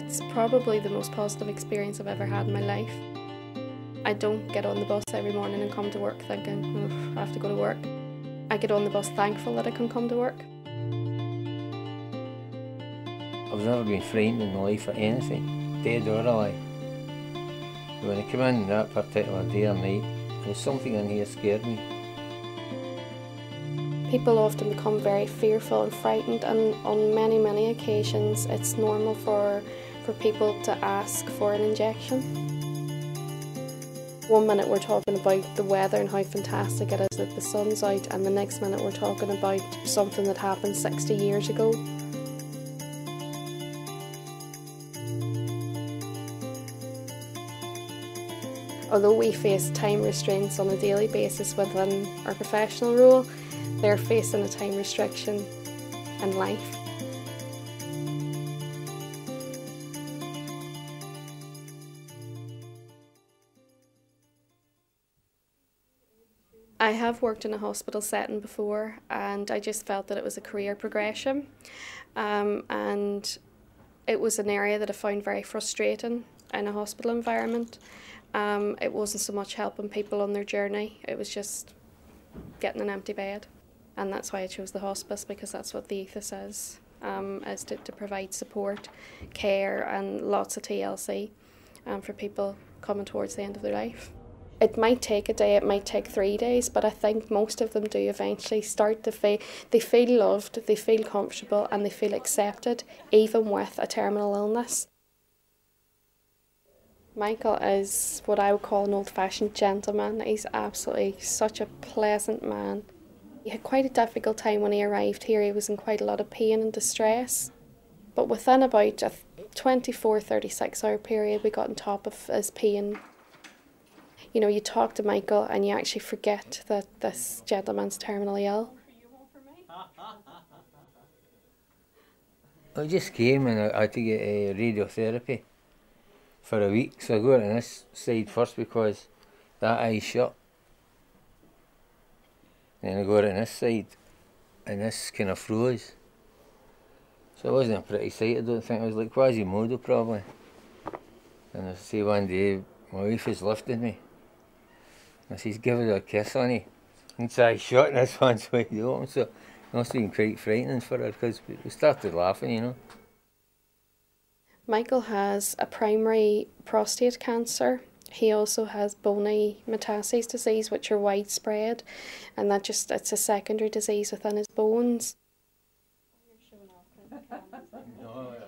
It's probably the most positive experience I've ever had in my life. I don't get on the bus every morning and come to work thinking, oh, I have to go to work. I get on the bus thankful that I can come to work. I've never been frightened in my life at anything, dead or alive. When I came in that particular day or night, there was something in here scared me. People often become very fearful and frightened, and on many, many occasions it's normal for people to ask for an injection. One minute we're talking about the weather and how fantastic it is that the sun's out, and the next minute we're talking about something that happened 60 years ago. Although we face time restraints on a daily basis within our professional role, they're facing a time restriction in life. I have worked in a hospital setting before, and I just felt that it was a career progression, and it was an area that I found very frustrating in a hospital environment. It wasn't so much helping people on their journey, it was just getting an empty bed. And that's why I chose the hospice, because that's what the ethos is to provide support, care and lots of TLC for people coming towards the end of their life. It might take a day, it might take 3 days, but I think most of them do eventually start to feel, they feel loved, they feel comfortable and they feel accepted, even with a terminal illness. Michael is what I would call an old-fashioned gentleman. He's absolutely such a pleasant man. He had quite a difficult time when he arrived here. He was in quite a lot of pain and distress. But within about a 24-36 hour period, we got on top of his pain. You know, you talk to Michael and you actually forget that this gentleman's terminally ill. I just came and I had to get radiotherapy for a week, so I got on this side first because that eye's shut. Then I got on this side and this kind of froze. So it wasn't a pretty sight, I don't think. I was like Quasimodo probably. And I say one day, my wife is lifting me. I says, give her a kiss, honey. And so I shot and this one's wide open, so it must have been quite frightening for her because we started laughing, you know. Michael has a primary prostate cancer. He also has bony metastases disease, which are widespread, and it's a secondary disease within his bones.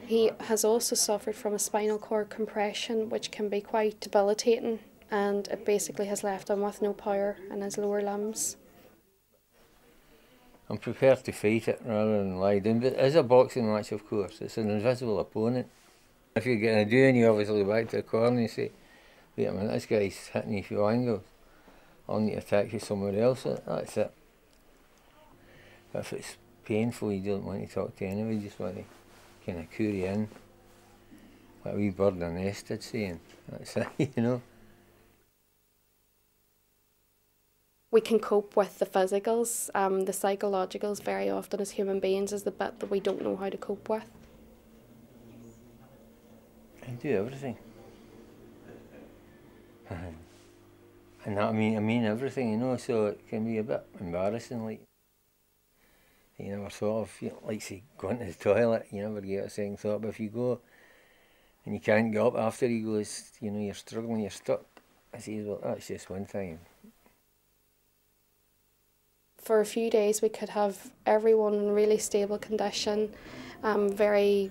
He has also suffered from a spinal cord compression, which can be quite debilitating, and it basically has left him with no power in his lower limbs. I'm prepared to fight it rather than lie down, but it is a boxing match, of course. It's an invisible opponent. If you're getting a do and you obviously go back to the corner and you say, wait a minute, this guy's hitting you from angles, I'll need to attack you somewhere else, that's it. If it's painful, you don't want to talk to anybody, you just want to kind of coo you in. Like a wee bird in a nest, I'd say, and that's it, you know. We can cope with the physicals. The psychologicals very often as human beings is the bit that we don't know how to cope with. I do everything. And that, I mean everything, you know, so it can be a bit embarrassing, like. You never thought of, you know, like say, going to the toilet, you never get a second thought, but if you go and you can't get up after he goes, you know, you're struggling, you're stuck, I say, well, that's just one thing. For a few days we could have everyone in really stable condition, very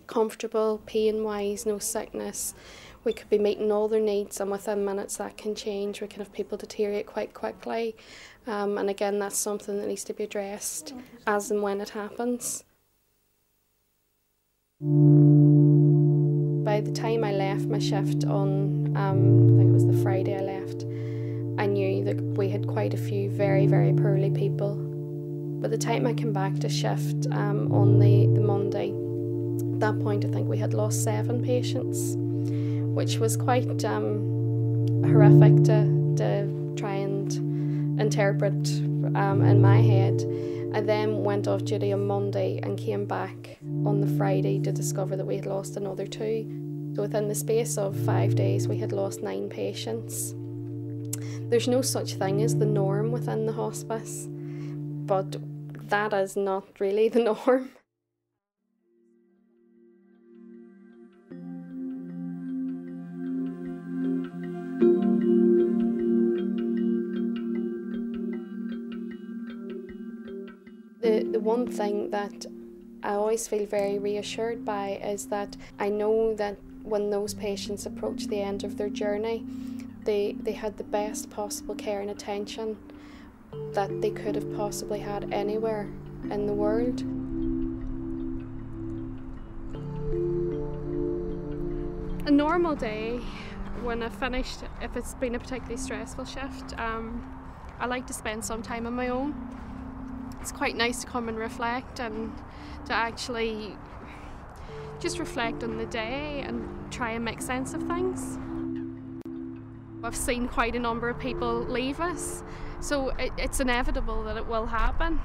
comfortable, pain-wise, no sickness. We could be meeting all their needs, and within minutes that can change. We can have people deteriorate quite quickly, and again that's something that needs to be addressed as and when it happens. By the time I left my shift on, I think it was the Friday I left, I knew that we had quite a few very, very poorly people. By the time I came back to shift on the Monday, at that point I think we had lost 7 patients, which was quite horrific to try and interpret in my head. I then went off duty on Monday and came back on the Friday to discover that we had lost another 2. So within the space of 5 days we had lost 9 patients. There's no such thing as the norm within the hospice, but that is not really the norm. The one thing that I always feel very reassured by is that I know that when those patients approach the end of their journey, they had the best possible care and attention that they could have possibly had anywhere in the world. A normal day, when I've finished, if it's been a particularly stressful shift, I like to spend some time on my own. It's quite nice to come and reflect and to actually just reflect on the day and try and make sense of things. I've seen quite a number of people leave us, so it's inevitable that it will happen.